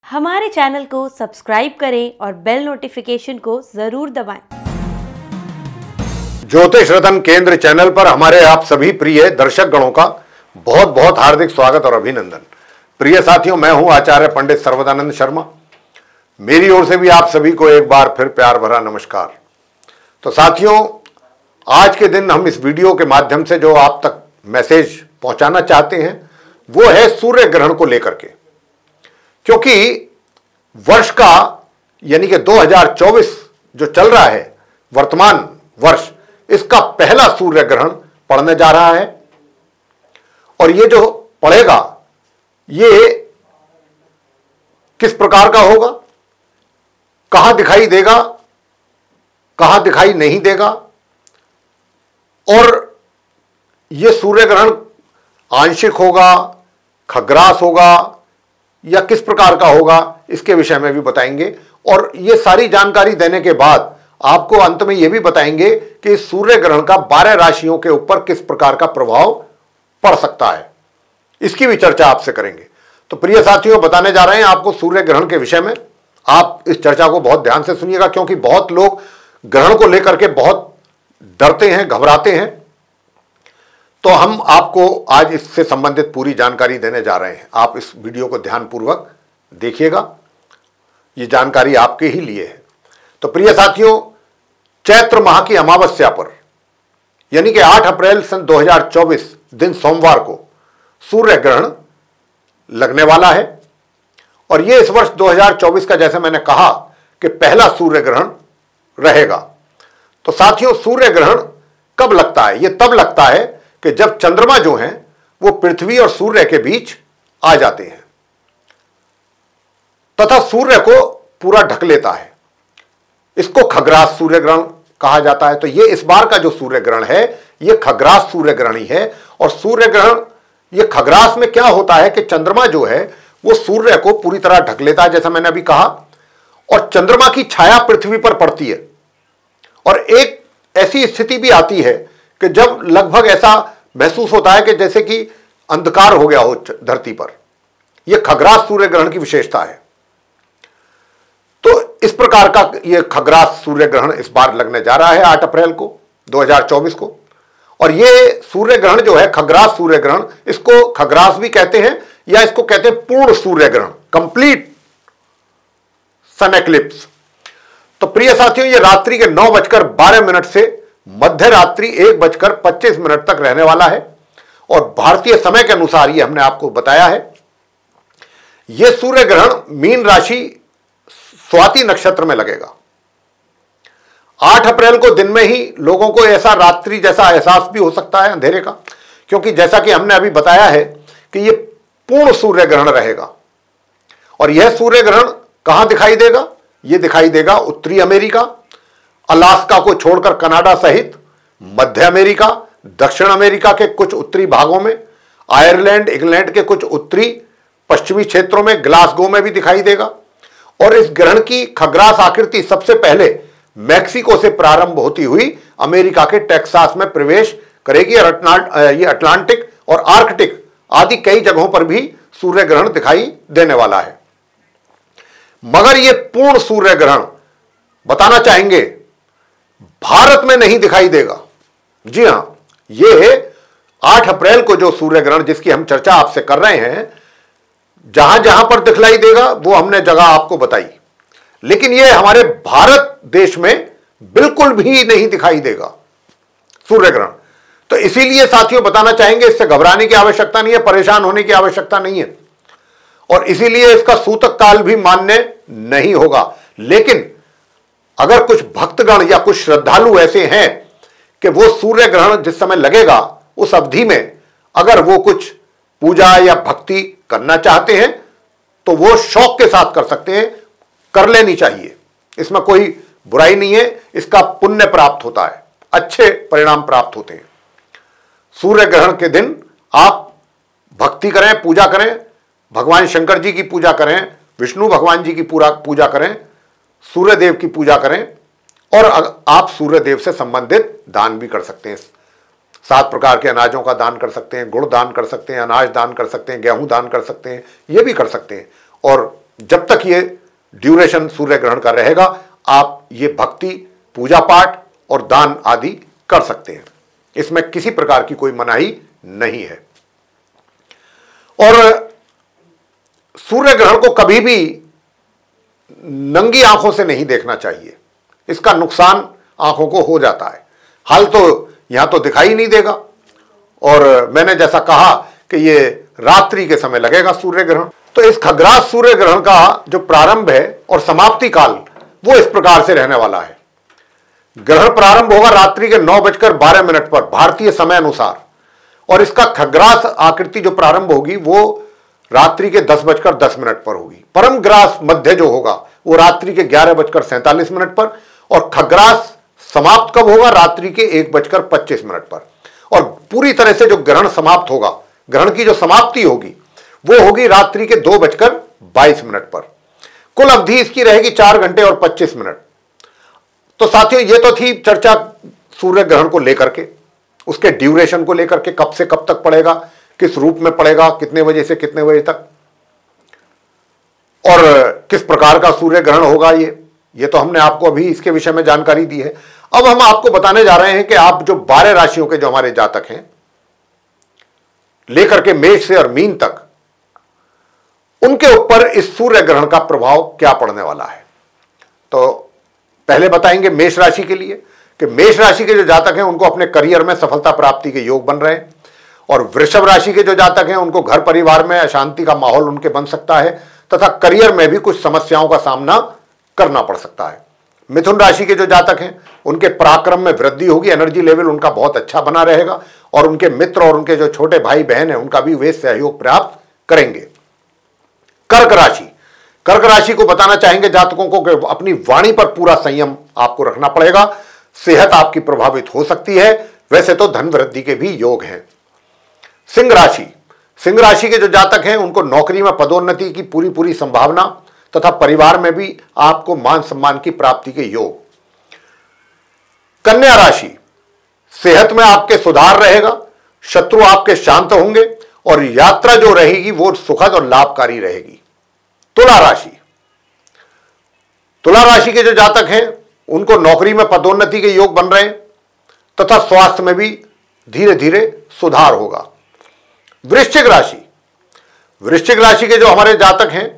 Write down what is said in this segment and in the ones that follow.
हमारे चैनल को सब्सक्राइब करें और बेल नोटिफिकेशन को जरूर दबाएं। ज्योतिष रतन केंद्र चैनल पर हमारे आप सभी प्रिय दर्शक गणों का बहुत बहुत हार्दिक स्वागत और अभिनंदन। प्रिय साथियों, मैं हूं आचार्य पंडित सर्वदानंद शर्मा। मेरी ओर से भी आप सभी को एक बार फिर प्यार भरा नमस्कार। तो साथियों, आज के दिन हम इस वीडियो के माध्यम से जो आप तक मैसेज पहुंचाना चाहते हैं वो है सूर्य ग्रहण को लेकर के, क्योंकि वर्ष का यानी कि 2024 जो चल रहा है, वर्तमान वर्ष, इसका पहला सूर्य ग्रहण पड़ने जा रहा है। और ये जो पड़ेगा ये किस प्रकार का होगा, कहां दिखाई देगा, कहां दिखाई नहीं देगा, और ये सूर्य ग्रहण आंशिक होगा, खग्रास होगा या किस प्रकार का होगा, इसके विषय में भी बताएंगे। और ये सारी जानकारी देने के बाद आपको अंत में यह भी बताएंगे कि इस सूर्य ग्रहण का 12 राशियों के ऊपर किस प्रकार का प्रभाव पड़ सकता है, इसकी भी चर्चा आपसे करेंगे। तो प्रिय साथियों, बताने जा रहे हैं आपको सूर्य ग्रहण के विषय में। आप इस चर्चा को बहुत ध्यान से सुनिएगा, क्योंकि बहुत लोग ग्रहण को लेकर के बहुत डरते हैं, घबराते हैं। तो हम आपको आज इससे संबंधित पूरी जानकारी देने जा रहे हैं। आप इस वीडियो को ध्यानपूर्वक देखिएगा, ये जानकारी आपके ही लिए है। तो प्रिय साथियों, चैत्र माह की अमावस्या पर यानी कि 8 अप्रैल सन 2024 दिन सोमवार को सूर्य ग्रहण लगने वाला है। और यह इस वर्ष 2024 का, जैसे मैंने कहा, कि पहला सूर्य ग्रहण रहेगा। तो साथियों, सूर्य ग्रहण कब लगता है? यह तब लगता है कि जब चंद्रमा जो हैं वो पृथ्वी और सूर्य के बीच आ जाते हैं तथा सूर्य को पूरा ढक लेता है। इसको खग्रास सूर्य ग्रहण कहा जाता है। तो ये इस बार का जो सूर्य ग्रहण है ये खग्रास सूर्य ग्रहण ही है। और सूर्य ग्रहण ये खग्रास में क्या होता है कि चंद्रमा जो है वो सूर्य को पूरी तरह ढक लेता है, जैसा मैंने अभी कहा, और चंद्रमा की छाया पृथ्वी पर पड़ती है। और एक ऐसी स्थिति भी आती है कि जब लगभग ऐसा महसूस होता है कि जैसे कि अंधकार हो गया हो धरती पर। यह खग्रास सूर्य ग्रहण की विशेषता है। तो इस प्रकार का यह खग्रास सूर्य ग्रहण इस बार लगने जा रहा है 8 अप्रैल को 2024 को। और यह सूर्य ग्रहण जो है, खग्रास सूर्य ग्रहण, इसको खग्रास भी कहते हैं या इसको कहते हैं पूर्ण सूर्य ग्रहण, कंप्लीट सन एक्लिप्स। तो प्रिय साथियों, यह रात्रि के 9:12 से मध्य रात्रि 1:25 तक रहने वाला है। और भारतीय समय के अनुसार ये हमने आपको बताया है। यह सूर्य ग्रहण मीन राशि स्वाति नक्षत्र में लगेगा। 8 अप्रैल को दिन में ही लोगों को ऐसा रात्रि जैसा एहसास भी हो सकता है अंधेरे का, क्योंकि जैसा कि हमने अभी बताया है कि यह पूर्ण सूर्य ग्रहण रहेगा। और यह सूर्य ग्रहण कहां दिखाई देगा? यह दिखाई देगा उत्तरी अमेरिका, अलास्का को छोड़कर कनाडा सहित मध्य अमेरिका, दक्षिण अमेरिका के कुछ उत्तरी भागों में, आयरलैंड, इंग्लैंड के कुछ उत्तरी पश्चिमी क्षेत्रों में, ग्लासगो में भी दिखाई देगा। और इस ग्रहण की खग्रास आकृति सबसे पहले मैक्सिको से प्रारंभ होती हुई अमेरिका के टेक्सास में प्रवेश करेगी। और ये अटलांटिक और आर्कटिक आदि कई जगहों पर भी सूर्य ग्रहण दिखाई देने वाला है। मगर यह पूर्ण सूर्य ग्रहण, बताना चाहेंगे, भारत में नहीं दिखाई देगा। जी हां, यह 8 अप्रैल को जो सूर्य ग्रहण जिसकी हम चर्चा आपसे कर रहे हैं, जहां जहां पर दिखलाई देगा वो हमने जगह आपको बताई, लेकिन यह हमारे भारत देश में बिल्कुल भी नहीं दिखाई देगा सूर्य ग्रहण। तो इसीलिए साथियों, बताना चाहेंगे, इससे घबराने की आवश्यकता नहीं है, परेशान होने की आवश्यकता नहीं है। और इसीलिए इसका सूतक काल भी मान्य नहीं होगा। लेकिन अगर कुछ भक्तगण या कुछ श्रद्धालु ऐसे हैं कि वो सूर्य ग्रहण जिस समय लगेगा उस अवधि में अगर वो कुछ पूजा या भक्ति करना चाहते हैं तो वो शौक के साथ कर सकते हैं, कर लेनी चाहिए। इसमें कोई बुराई नहीं है, इसका पुण्य प्राप्त होता है, अच्छे परिणाम प्राप्त होते हैं। सूर्य ग्रहण के दिन आप भक्ति करें, पूजा करें, भगवान शंकर जी की पूजा करें, विष्णु भगवान जी की पूजा करें, सूर्य देव की पूजा करें। और आप सूर्य देव से संबंधित दान भी कर सकते हैं। 7 प्रकार के अनाजों का दान कर सकते हैं, गुड़ दान कर सकते हैं, अनाज दान कर सकते हैं, गेहूं दान कर सकते हैं, ये भी कर सकते हैं। और जब तक ये ड्यूरेशन सूर्य ग्रहण का रहेगा आप ये भक्ति, पूजा पाठ और दान आदि कर सकते हैं। इसमें किसी प्रकार की कोई मनाही नहीं है। और सूर्य ग्रहण को कभी भी नंगी आंखों से नहीं देखना चाहिए, इसका नुकसान आंखों को हो जाता है। हाल तो यहां तो दिखाई नहीं देगा, और मैंने जैसा कहा कि ये रात्रि के समय लगेगा सूर्य ग्रहण। तो इस खग्रास सूर्य ग्रहण का जो प्रारंभ है और समाप्ति काल वो इस प्रकार से रहने वाला है। ग्रहण प्रारंभ होगा रात्रि के 9:12 पर भारतीय समय अनुसार, और इसका खग्रास आकृति जो प्रारंभ होगी वो रात्रि के 10:10 पर होगी। परम ग्रास मध्य जो होगा वो रात्रि के 11:47 पर, और खग्रास समाप्त कब होगा? रात्रि के 1:25 पर। और पूरी तरह से जो ग्रहण समाप्त होगा, ग्रहण की जो समाप्ति होगी वो होगी रात्रि के 2:22 पर। कुल अवधि इसकी रहेगी 4 घंटे और 25 मिनट। तो साथियों ये तो थी चर्चा सूर्य ग्रहण को लेकर के, उसके ड्यूरेशन को लेकर के, कब से कब तक पड़ेगा, किस रूप में पड़ेगा, कितने बजे से कितने बजे तक, और किस प्रकार का सूर्य ग्रहण होगा। ये तो हमने आपको अभी इसके विषय में जानकारी दी है। अब हम आपको बताने जा रहे हैं कि आप जो 12 राशियों के जो हमारे जातक हैं, लेकर के मेष से और मीन तक, उनके ऊपर इस सूर्य ग्रहण का प्रभाव क्या पड़ने वाला है। तो पहले बताएंगे मेष राशि के लिए कि मेष राशि के जो जातक हैं उनको अपने करियर में सफलता प्राप्ति के योग बन रहे हैं, और वृषभ राशि के जो जातक हैं उनको घर परिवार में अशांति का माहौल उनके बन सकता है, तथा करियर में भी कुछ समस्याओं का सामना करना पड़ सकता है। मिथुन राशि के जो जातक हैं उनके पराक्रम में वृद्धि होगी, एनर्जी लेवल उनका बहुत अच्छा बना रहेगा, और उनके मित्र और उनके जो छोटे भाई बहन हैं उनका भी वे सहयोग प्राप्त करेंगे। कर्क राशि, कर्क राशि को बताना चाहेंगे जातकों को कि अपनी वाणी पर पूरा संयम आपको रखना पड़ेगा। सेहत आपकी प्रभावित हो सकती है, वैसे तो धन वृद्धि के भी योग हैं। सिंह राशि, सिंह राशि के जो जातक हैं उनको नौकरी में पदोन्नति की पूरी संभावना, तथा परिवार में भी आपको मान सम्मान की प्राप्ति के योग। कन्या राशि, सेहत में आपके सुधार रहेगा, शत्रु आपके शांत होंगे, और यात्रा जो रहेगी वो सुखद और लाभकारी रहेगी। तुला राशि, तुला राशि के जो जातक हैं उनको नौकरी में पदोन्नति के योग बन रहे हैं, तथा स्वास्थ्य में भी धीरे धीरे सुधार होगा। वृश्चिक राशि, वृश्चिक राशि के जो हमारे जातक हैं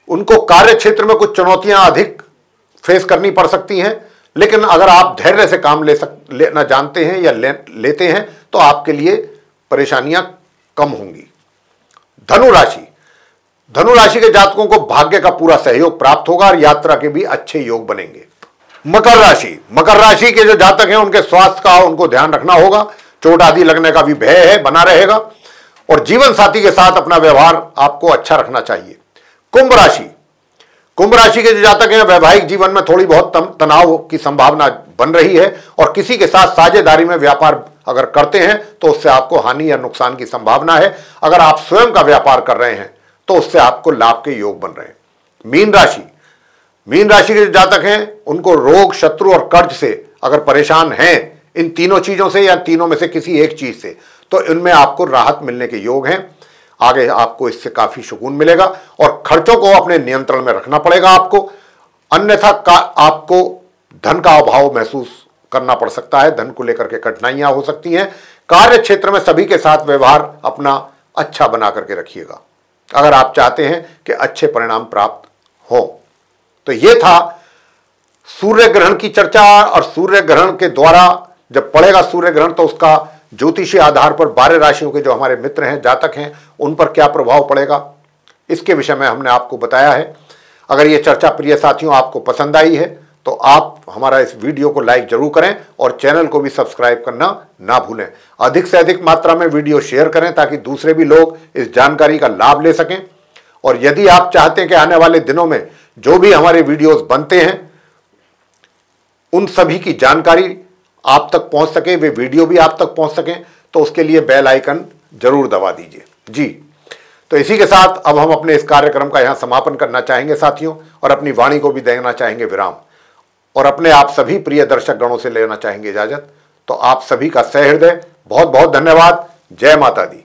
उनको कार्य क्षेत्र में कुछ चुनौतियां अधिक फेस करनी पड़ सकती हैं, लेकिन अगर आप धैर्य से काम लेना जानते हैं या लेते हैं तो आपके लिए परेशानियां कम होंगी। धनु राशि, धनु राशि के जातकों को भाग्य का पूरा सहयोग प्राप्त होगा और यात्रा के भी अच्छे योग बनेंगे। मकर राशि, मकर राशि के जो जातक हैं उनके स्वास्थ्य का उनको ध्यान रखना होगा, चोट आदि लगने का भी भय है, बना रहेगा, और जीवन साथी के साथ अपना व्यवहार आपको अच्छा रखना चाहिए। कुंभ राशि, कुंभ राशि के जो जातक हैं वैवाहिक जीवन में थोड़ी बहुत तनाव की संभावना बन रही है, और किसी के साथ साझेदारी में व्यापार अगर करते हैं तो उससे आपको हानि या नुकसान की संभावना है। अगर आप स्वयं का व्यापार कर रहे हैं तो उससे आपको लाभ के योग बन रहे हैं। मीन राशि, मीन राशि के जो जातक हैं उनको रोग, शत्रु और कर्ज से अगर परेशान हैं, इन तीनों चीजों से या तीनों में से किसी एक चीज से, तो इनमें आपको राहत मिलने के योग हैं। आगे आपको इससे काफी सुकून मिलेगा, और खर्चों को अपने नियंत्रण में रखना पड़ेगा आपको, अन्यथा आपको धन का अभाव महसूस करना पड़ सकता है, धन को लेकर के कठिनाइयां हो सकती हैं। कार्य क्षेत्र में सभी के साथ व्यवहार अपना अच्छा बना करके रखिएगा अगर आप चाहते हैं कि अच्छे परिणाम प्राप्त हो। तो यह था सूर्य ग्रहण की चर्चा, और सूर्य ग्रहण के द्वारा जब पड़ेगा सूर्य ग्रहण तो उसका ज्योतिषीय आधार पर 12 राशियों के जो हमारे मित्र हैं, जातक हैं, उन पर क्या प्रभाव पड़ेगा, इसके विषय में हमने आपको बताया है। अगर ये चर्चा प्रिय साथियों आपको पसंद आई है तो आप हमारा इस वीडियो को लाइक जरूर करें, और चैनल को भी सब्सक्राइब करना ना भूलें। अधिक से अधिक मात्रा में वीडियो शेयर करें ताकि दूसरे भी लोग इस जानकारी का लाभ ले सकें। और यदि आप चाहते हैं कि आने वाले दिनों में जो भी हमारे वीडियोस बनते हैं उन सभी की जानकारी आप तक पहुंच सके, वे वीडियो भी आप तक पहुंच सकें, तो उसके लिए बेल आइकन जरूर दबा दीजिए जी। तो इसी के साथ अब हम अपने इस कार्यक्रम का यहां समापन करना चाहेंगे साथियों, और अपनी वाणी को भी देना चाहेंगे विराम, और अपने आप सभी प्रिय दर्शक गणों से लेना चाहेंगे इजाजत। तो आप सभी का सहृदय बहुत बहुत धन्यवाद। जय माता दी।